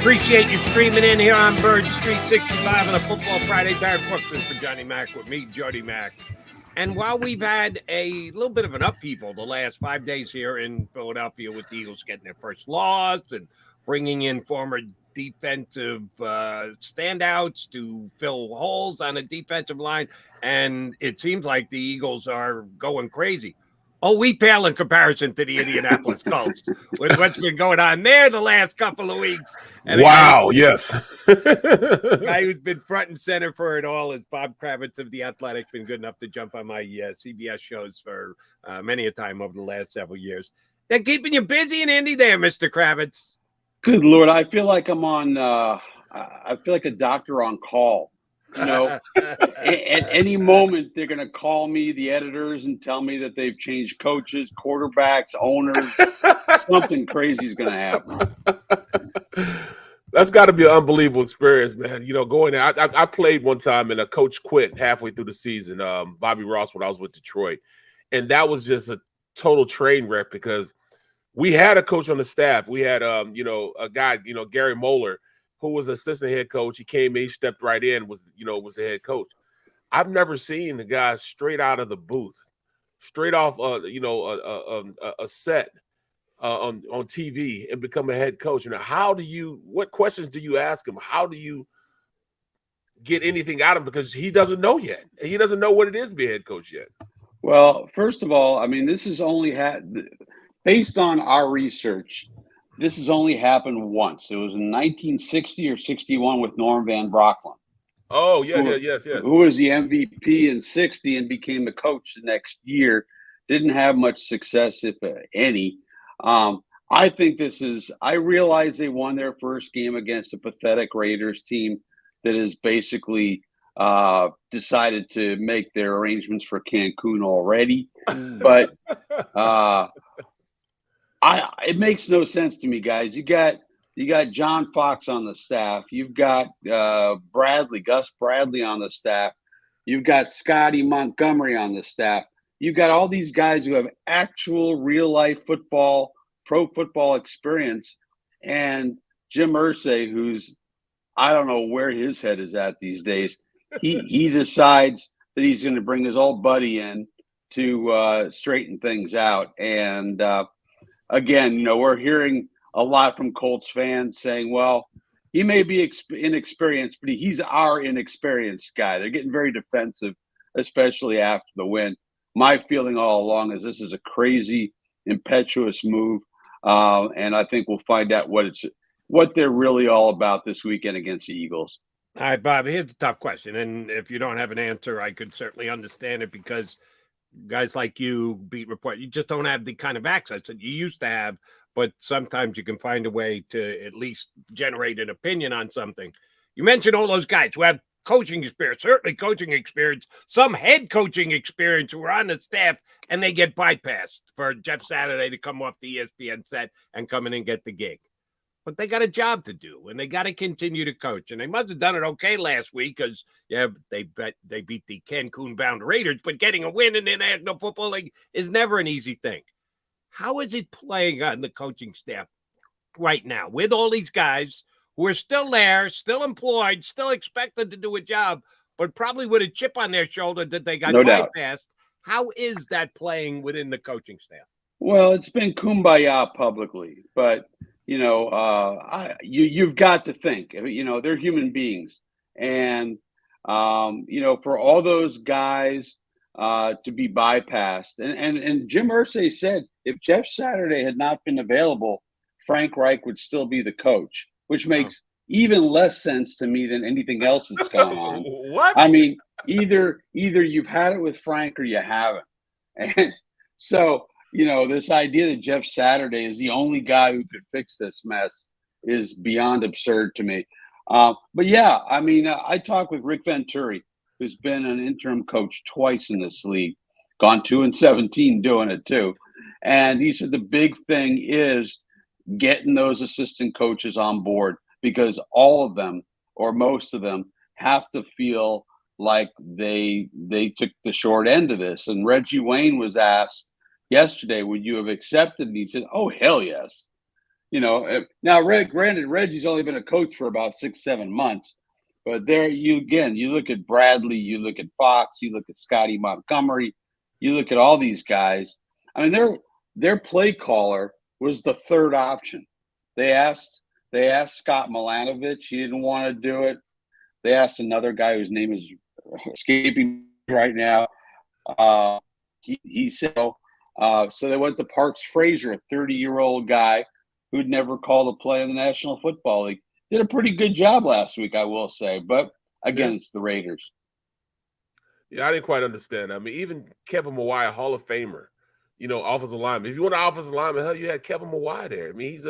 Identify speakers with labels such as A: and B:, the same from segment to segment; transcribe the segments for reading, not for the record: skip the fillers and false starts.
A: Appreciate you streaming in here on Bird Street 65 on a Football Friday. Barrett Brooks is for Johnny Mac with me, Jody Mac. And while we've had a little bit of an upheaval the last 5 days here in Philadelphia with the Eagles getting their first loss and bringing in former defensive standouts to fill holes on a defensive line, and it seems like the Eagles are going crazy. Oh, we pale in comparison to the Indianapolis Colts with what's been going on there the last couple of weeks. And
B: wow, yes.
A: The guy who's been front and center for it all is Bob Kravitz of The Athletic. Been good enough to jump on my CBS shows for many a time over the last several years. They're keeping you busy in Indy there, Mr. Kravitz.
C: Good Lord, I feel like I'm on I feel like a doctor on call. You know, at any moment they're going to call me, the editors, and tell me that they've changed coaches, quarterbacks, owners. Something crazy is going to happen.
B: That's got to be an unbelievable experience, man. You know, going there. I played one time and a coach quit halfway through the season, Bobby Ross, when I was with Detroit. And that was just a total train wreck because we had a coach on the staff. We had, a guy, Gary Moeller, who was assistant head coach. He came in, he stepped right in, was the head coach. I've never seen the guy straight out of the booth, straight off, a set on TV and become a head coach. What questions do you ask him? How do you get anything out of him? Because he doesn't know yet. He doesn't know what it is to be a head coach yet.
C: Well, first of all, I mean, this has only based on our research, this has only happened once. It was in 1960 or 61 with Norm Van Brocklin.
B: Oh, yes.
C: Who was the MVP in 60 and became the coach the next year. Didn't have much success, if any. I think I realize they won their first game against a pathetic Raiders team that has basically decided to make their arrangements for Cancun already. But it makes no sense to me, guys. You got John Fox on the staff. You've got Gus Bradley on the staff. You've got Scotty Montgomery on the staff. You've got all these guys who have actual real-life football, pro football experience. And Jim Irsay, who's I don't know where his head is at these days, he decides that he's going to bring his old buddy in to straighten things out. And again, we're hearing a lot from Colts fans saying, well, he may be inexperienced, but he's our inexperienced guy. They're getting very defensive, especially after the win. My feeling all along is this is a crazy, impetuous move, and I think we'll find out what they're really all about this weekend against the Eagles.
A: All right, Bob, here's a tough question, and if you don't have an answer, I could certainly understand it because guys like you, beat report, you just don't have the kind of access that you used to have, but sometimes you can find a way to at least generate an opinion on something. You mentioned all those guys who have coaching experience, certainly coaching experience, some head coaching experience who are on the staff, and they get bypassed for Jeff Saturday to come off the ESPN set and come in and get the gig. But they got a job to do, and they got to continue to coach. And they must have done it okay last week because, they beat the Cancun-bound Raiders, but getting a win in the National Football League is never an easy thing. How is it playing on the coaching staff right now with all these guys who are still there, still employed, still expected to do a job, but probably with a chip on their shoulder that they got bypassed? How is that playing within the coaching staff?
C: Well, it's been kumbaya publicly, but you've got to think, they're human beings. And, for all those guys to be bypassed. And Jim Irsay said if Jeff Saturday had not been available, Frank Reich would still be the coach, which makes even less sense to me than anything else that's going on.
B: What?
C: I mean, either you've had it with Frank or you haven't. And so, this idea that Jeff Saturday is the only guy who could fix this mess is beyond absurd to me. But yeah, I mean, I talked with Rick Venturi, who's been an interim coach twice in this league, gone 2-17 doing it too. And he said the big thing is getting those assistant coaches on board because all of them or most of them have to feel like they took the short end of this. And Reggie Wayne was asked yesterday, would you have accepted? And he said, oh, hell yes. Now, granted, Reggie's only been a coach for about 6-7 months, but there you look at Bradley, you look at Fox, you look at Scotty Montgomery, you look at all these guys. I mean, their play caller was the third option. They asked Scott Milanovich, he didn't want to do it. They asked another guy whose name is escaping right now. He said, so they went to Parks Frazier, a 30-year-old guy who'd never called a play in the National Football League. Did a pretty good job last week, I will say. But, again, It's the Raiders.
B: Yeah, I didn't quite understand. I mean, even Kevin Mawai, Hall of Famer, offensive lineman. If you want an offensive lineman, hell, you had Kevin Mawai there. I mean, he's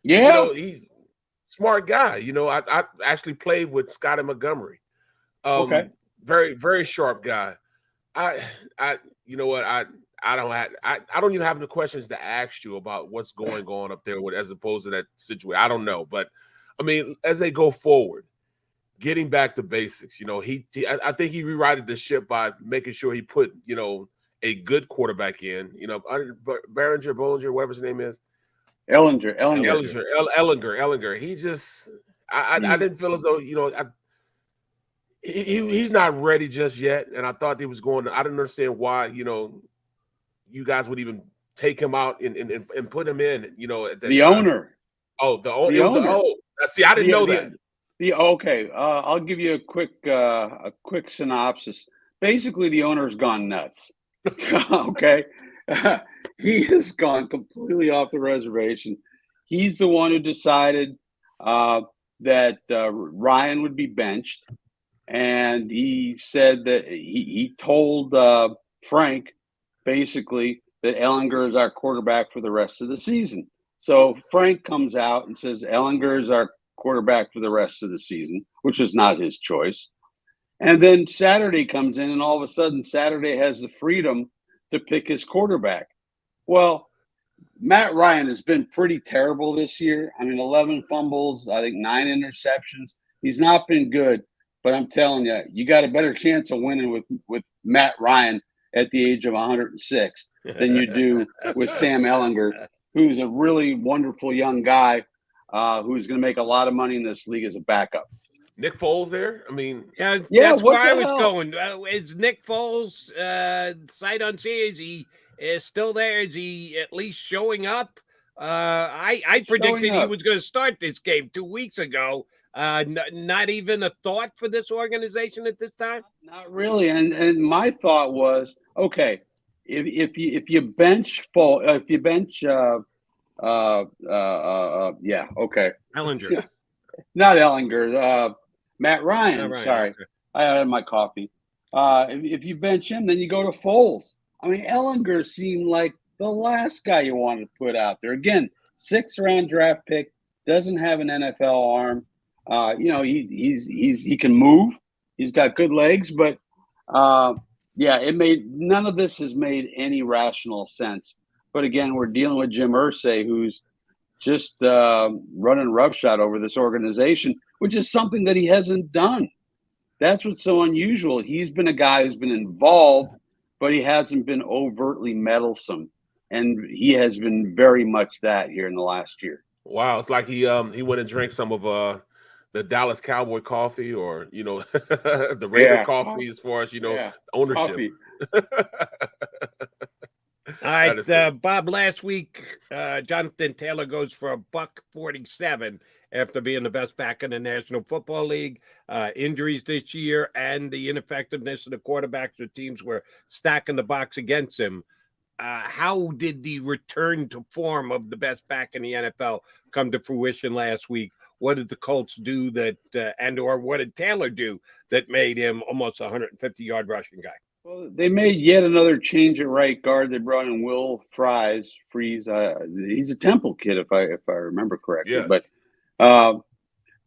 B: he's a smart guy. I actually played with Scotty Montgomery.
C: Okay.
B: Very, very sharp guy. I don't even have the questions to ask you about what's going on up there as opposed to that situation. I don't know. But, I mean, as they go forward, getting back to basics, I think he rewrited the ship by making sure he put, a good quarterback in, Bollinger, whatever his name is.
C: Ellinger.
B: He just I didn't feel as though, he's not ready just yet. And I thought he was I didn't understand why, you guys would even take him out and put him in, at that
C: the
B: time.
C: owner.
B: Oh, the owner. See, I didn't know that.
C: Okay. I'll give you a quick synopsis. Basically, the owner's gone nuts. Okay. He has gone completely off the reservation. He's the one who decided that Ryan would be benched. And he said that he told Frank basically that Ellinger is our quarterback for the rest of the season. So Frank comes out and says Ellinger is our quarterback for the rest of the season, which is not his choice. And then Saturday comes in, and all of a sudden Saturday has the freedom to pick his quarterback. Well, Matt Ryan has been pretty terrible this year. I mean, 11 fumbles, I think 9 interceptions. He's not been good, but I'm telling you, you got a better chance of winning with Matt Ryan at the age of 106 than you do with Sam Ellinger, who's a really wonderful young guy who's going to make a lot of money in this league as a backup.
B: Nick Foles there? I mean,
A: that's where I was going. Is Nick Foles sight unseen? Is he still there? Is he at least showing up? I predicted he was going to start this game 2 weeks ago. Not even a thought for this organization at this time?
C: Not really. And my thought was, okay, if you bench
A: Ellinger.
C: Yeah. Not Ellinger. Matt Ryan. Sorry. Okay. I had my coffee. If you bench him, then you go to Foles. I mean, Ellinger seemed like the last guy you wanted to put out there. Again, 6th-round draft pick, doesn't have an NFL arm. He can move. He's got good legs, but none of this has made any rational sense. But again, we're dealing with Jim Irsay, who's just running roughshod over this organization, which is something that he hasn't done. That's what's so unusual. He's been a guy who's been involved, but he hasn't been overtly meddlesome. And he has been very much that here in the last year.
B: Wow. It's like he went and drank some of the Dallas Cowboy coffee or, the Raider coffee as far as, ownership.
A: All right, Bob, last week, Jonathan Taylor goes for $147 after being the best back in the National Football League. Injuries this year and the ineffectiveness of the quarterbacks or teams were stacking the box against him. How did the return to form of the best back in the NFL come to fruition last week? What did the Colts do or what did Taylor do that made him almost a 150-yard rushing guy?
C: Well, they made yet another change at right guard. They brought in Will Freeze. He's a Temple kid, if I remember correctly.
B: Yes.
C: But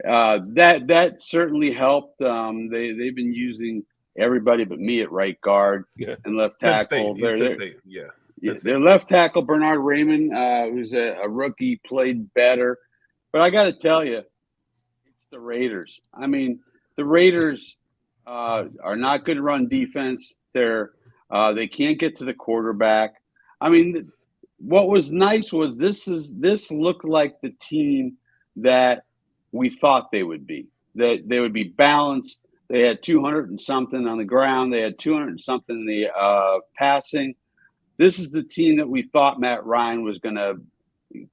C: that certainly helped. They've been using everybody but me at right guard and left tackle. Their left tackle, Bernard Raymond, who's a rookie, played better. But I got to tell you, it's the Raiders. I mean, the Raiders are not good run defense. They can't get to the quarterback. I mean, what was nice was this looked like the team that we thought they would be. That they would be balanced. They had 200 and something on the ground. They had 200 and something in the passing. This is the team that we thought Matt Ryan was going to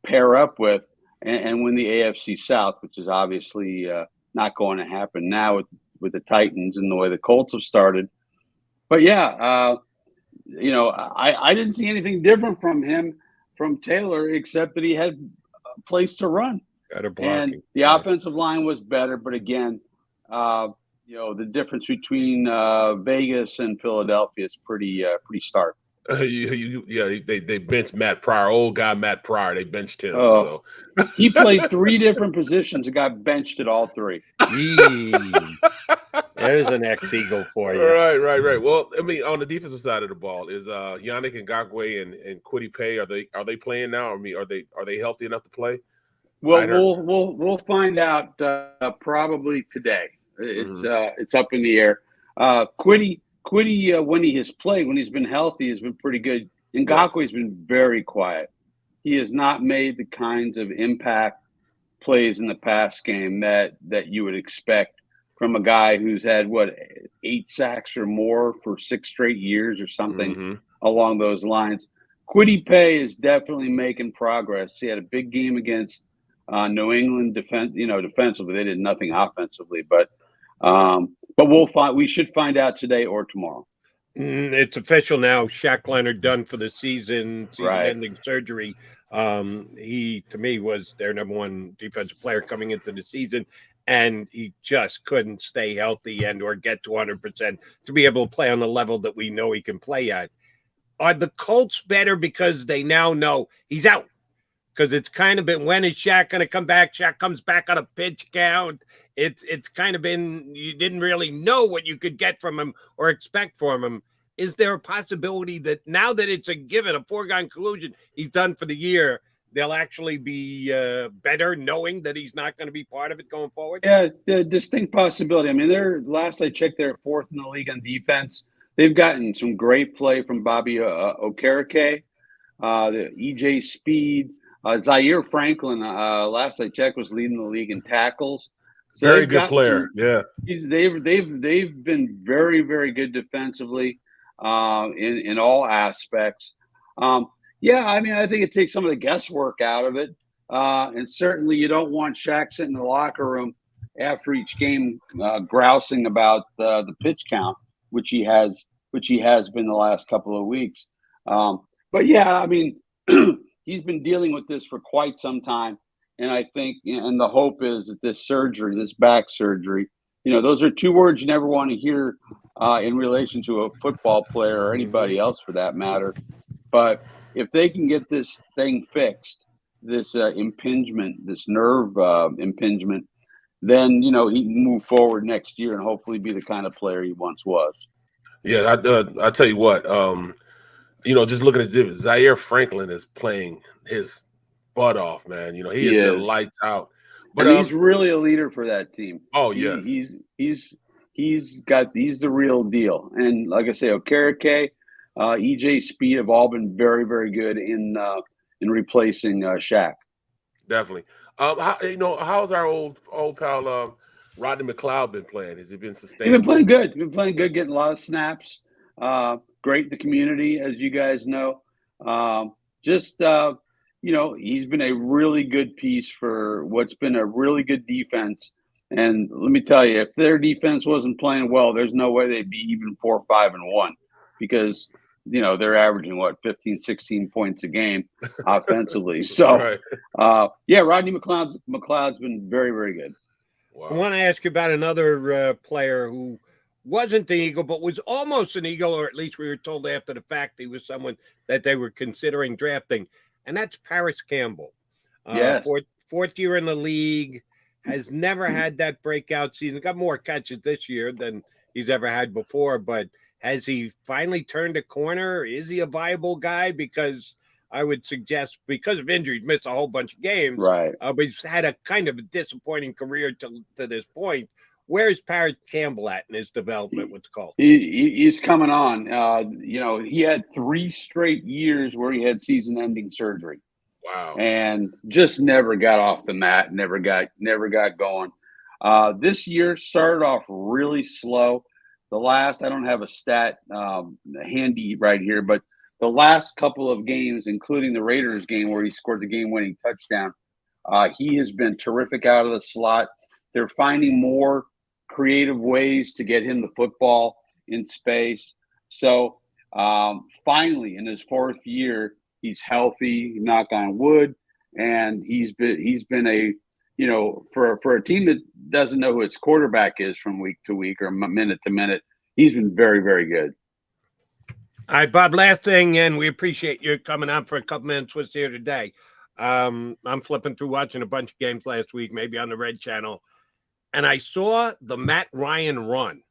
C: pair up with and win the AFC South, which is obviously not going to happen now with the Titans and the way the Colts have started. But yeah, I didn't see anything different from Taylor, except that he had a place to run. And the offensive line was better, but again, the difference between Vegas and Philadelphia is pretty stark.
B: They benched Matt Pryor, old guy Matt Pryor. They benched him.
C: So he played 3 different positions and got benched at all 3.
A: There's an ex-Eagle for you.
B: Right. Well, I mean, on the defensive side of the ball, is Yannick Ngakoue and Kwity Paye, are they playing now? I mean, are they healthy enough to play?
C: Well, we'll find out probably today. It's up in the air. Kwity, when he has played, when he's been healthy, has been pretty good. Ngakoue has been very quiet. He has not made the kinds of impact plays in the pass game that you would expect from a guy who's had 8 sacks or more for 6 straight years or something along those lines. Kwity Paye is definitely making progress. He had a big game against New England defensively. They did nothing offensively, but we should find out today or tomorrow.
A: It's official now. Shaq Leonard done for the season-ending surgery. He, to me, was their number 1 defensive player coming into the season, and he just couldn't stay healthy or get to 100% to be able to play on the level that we know he can play at. Are the Colts better because they now know he's out? Because it's kind of been, when is Shaq going to come back? Shaq comes back on a pitch count. It's kind of been, you didn't really know what you could get from him or expect from him. Is there a possibility that now that it's a given, a foregone conclusion, he's done for the year, they'll actually be better knowing that he's not going to be part of it going forward?
C: Yeah, a distinct possibility. I mean, last I checked, they're 4th in the league on defense. They've gotten some great play from Bobby Okereke, the EJ Speed. Zaire Franklin, last I checked, was leading the league in tackles. So
B: very good player.
C: They've been very, very good defensively in all aspects. I mean, I think it takes some of the guesswork out of it. And certainly you don't want Shaq sitting in the locker room after each game grousing about the pitch count, which he has been the last couple of weeks. But yeah, I mean, he's been dealing with this for quite some time. And I think, and the hope is that this back surgery, those are 2 words you never want to hear in relation to a football player or anybody else for that matter. But if they can get this thing fixed, this impingement, this nerve impingement, then, he can move forward next year and hopefully be the kind of player he once was.
B: Yeah, I tell you what, just looking at Zaire Franklin is playing his butt off, man. He has been lights out. But
C: he's really a leader for that team.
B: Oh yeah,
C: he's the real deal. And like I say, Okereke, EJ Speed have all been very, very good in replacing Shaq.
B: Definitely. How's our old pal Rodney McLeod been playing? Has he been sustained?
C: He's been playing good. Getting a lot of snaps. Great in the community, as you guys know. He's been a really good piece for what's been a really good defense. And let me tell you, if their defense wasn't playing well, there's no way they'd be even 4-5-1 because, they're averaging 15, 16 points a game offensively. So, Rodney McLeod's been very, very good.
A: Wow. I want to ask you about another player who wasn't the Eagle, but was almost an Eagle, or at least we were told after the fact he was someone that they were considering drafting. And that's Paris Campbell.
C: Yes.
A: Fourth year in the league, has never had that breakout season. Got more catches this year than he's ever had before, but has he finally turned a corner? Is he a viable guy? Because I would suggest, because of injuries, missed a whole bunch of games.
C: Right.
A: But he's had a kind of a disappointing career to this point. Where is Paris Campbell at in his development with the Colts?
C: He's coming on. He had 3 straight years where he had season-ending surgery.
B: Wow.
C: And just never got off the mat, never got going. This year started off really slow. I don't have a stat handy right here, but the last couple of games, including the Raiders game where he scored the game-winning touchdown, he has been terrific out of the slot. They're finding more creative ways to get him the football in space. So finally, in his 4th year, he's healthy, knock on wood, and he's been a, for a team that doesn't know who its quarterback is from week to week or minute to minute, he's been very, very good.
A: All right, Bob, last thing, and we appreciate you coming on for a couple minutes with us here today. I'm flipping through watching a bunch of games last week, maybe on the Red Channel, and I saw the Matt Ryan run.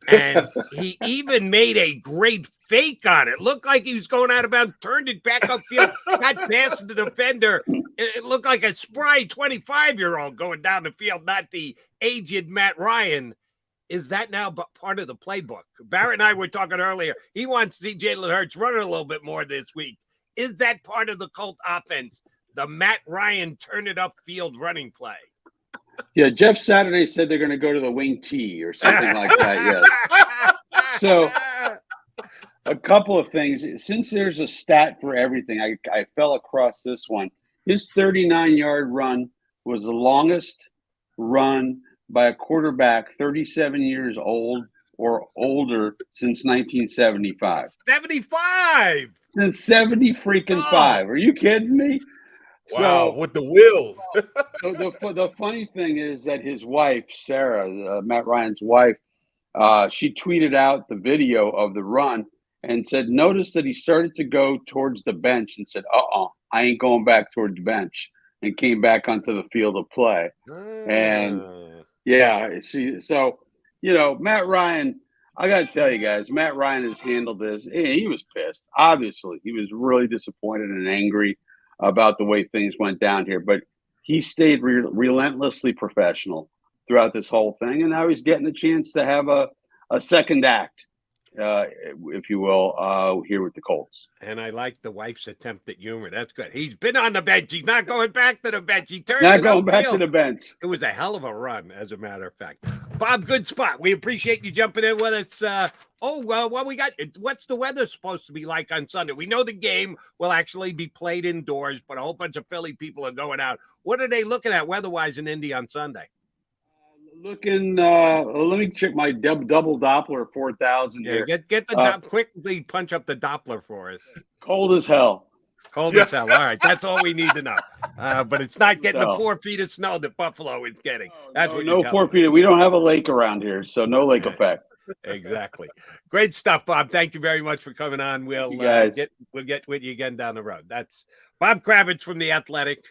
A: And he even made a great fake on it. Looked like he was going out of bounds, turned it back upfield, got past the defender. It looked like a spry 25-year-old going down the field, not the aged Matt Ryan. Is that now part of the playbook? Barrett and I were talking earlier. He wants to see Jalen Hurts running a little bit more this week. Is that part of the Colt offense, the Matt Ryan turn it upfield running play?
C: Yeah, Jeff Saturday said they're going to go to the wing T or something like that. Yes. So a couple of things. Since there's a stat for everything, I fell across this one. His 39-yard run was the longest run by a quarterback 37 years old or older since 1975.
A: 75!
C: Since 70 freaking 5. Are you kidding me?
B: Wow, with the wheels.
C: The funny thing is that his wife, Sarah, Matt Ryan's wife, she tweeted out the video of the run and said, notice that he started to go towards the bench and said, I ain't going back towards the bench, and came back onto the field of play. And Matt Ryan, I got to tell you guys, Matt Ryan has handled this. He was pissed. Obviously, he was really disappointed and angry about the way things went down here, but he stayed relentlessly professional throughout this whole thing, and now he's getting a chance to have a second act, if you will, here with the Colts.
A: And I like the wife's attempt at humor. That's good. He's been on the bench. He's not going back to the bench. He turned
C: not going back to the bench.
A: It was a hell of a run, as a matter of fact. Bob, good spot. We appreciate you jumping in with us. What we got? What's the weather supposed to be like on Sunday? We know the game will actually be played indoors, but a whole bunch of Philly people are going out. What are they looking at weather-wise in Indy on Sunday?
C: Let me check my double Doppler 4000 here.
A: Get the quickly punch up the Doppler for us.
C: Cold as hell.
A: Cold as hell. All right, that's all we need to know. But it's not getting the 4 feet of snow that Buffalo is getting. That's what you're telling
C: 4 feet. We don't have a lake around here, so no lake effect.
A: Exactly. Great stuff, Bob. Thank you very much for coming on. We'll get with you again down the road. That's Bob Kravitz from The Athletic.